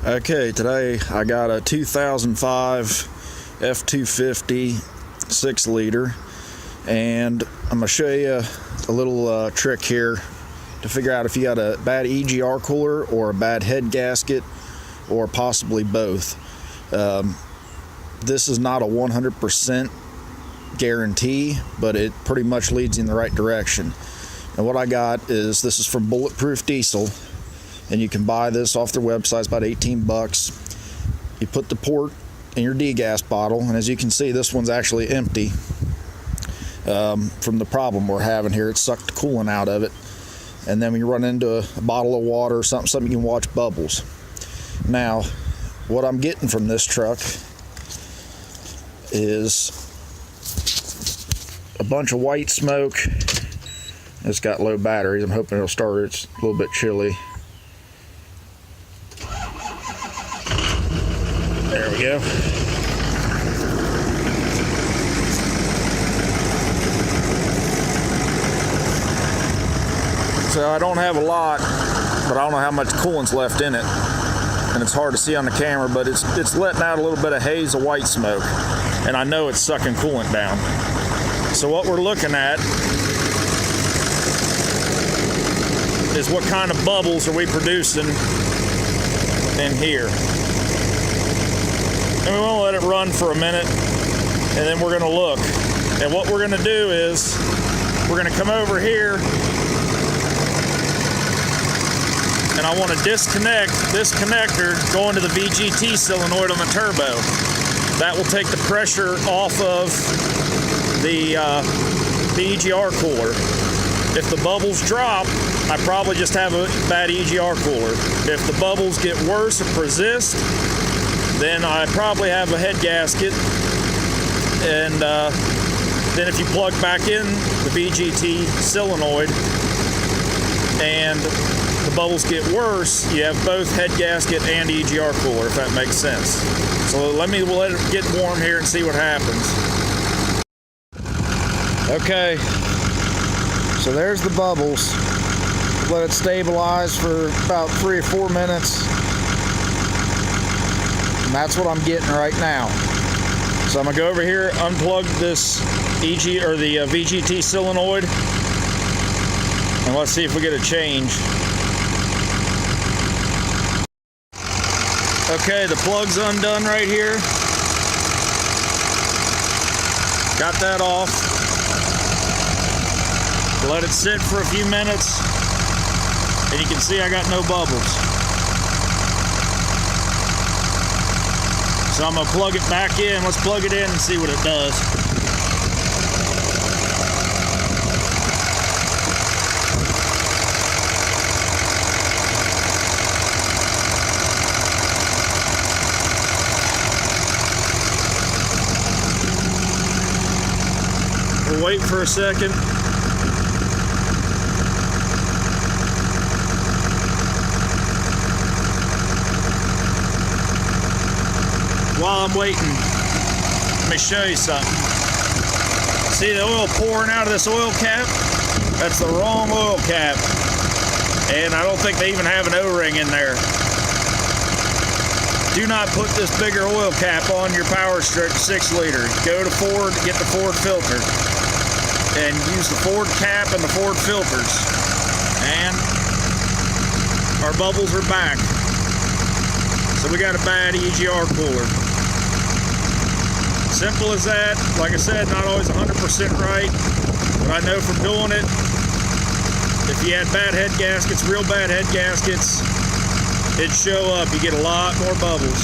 Okay, today I got a 2005 F250 6 liter, and I'm going to show you a little trick here to figure out if you got a bad EGR cooler or a bad head gasket, or possibly both. This is not a 100% guarantee, but it pretty much leads you in the right direction. And what I got is, this is from Bulletproof Diesel, and you can buy this off their website. It's about 18 bucks. You put the port in your degas bottle, and as you can see, this one's actually empty from the problem we're having here. It sucked the coolant out of it. And then when you run into a bottle of water or something, you can watch bubbles. Now, what I'm getting from this truck is a bunch of white smoke. It's got low batteries. I'm hoping it'll start. It's a little bit chilly. There we go. So I don't have a lot, but I don't know how much coolant's left in it, and it's hard to see on the camera, but it's letting out a little bit of haze of white smoke, and I know it's sucking coolant down. So what we're looking at is what kind of bubbles are we producing in here. And we want to let it run for a minute, and then we're going to look. And what we're going to do is we're going to come over here, and I want to disconnect this connector going to the VGT solenoid on the turbo. That will take the pressure off of the EGR cooler. If the bubbles drop, I probably just have a bad EGR cooler. If the bubbles get worse or persist, then I probably have a head gasket. And then if you plug back in the VGT solenoid and the bubbles get worse, you have both head gasket and EGR cooler, if that makes sense. So let it get warm here and see what happens. Okay, so there's the bubbles. Let it stabilize for about 3 or 4 minutes. And that's what I'm getting right now. So I'm gonna go over here, unplug this the VGT solenoid, and let's see if we get a change. Okay, the plug's undone right here. Got that off. Let it sit for a few minutes, and you can see I got no bubbles. So I'm gonna plug it back in. Let's plug it in and see what it does. We'll wait for a second. While I'm waiting, let me show you something. See the oil pouring out of this oil cap? That's the wrong oil cap. And I don't think they even have an O-ring in there. Do not put this bigger oil cap on your Powerstroke 6 liter. Go to Ford, get the Ford filter, and use the Ford cap and the Ford filters. And our bubbles are back. So we got a bad EGR cooler. Simple as that. Like I said, not always 100% right, but I know from doing it, if you had bad head gaskets, real bad head gaskets, it'd show up. You get a lot more bubbles.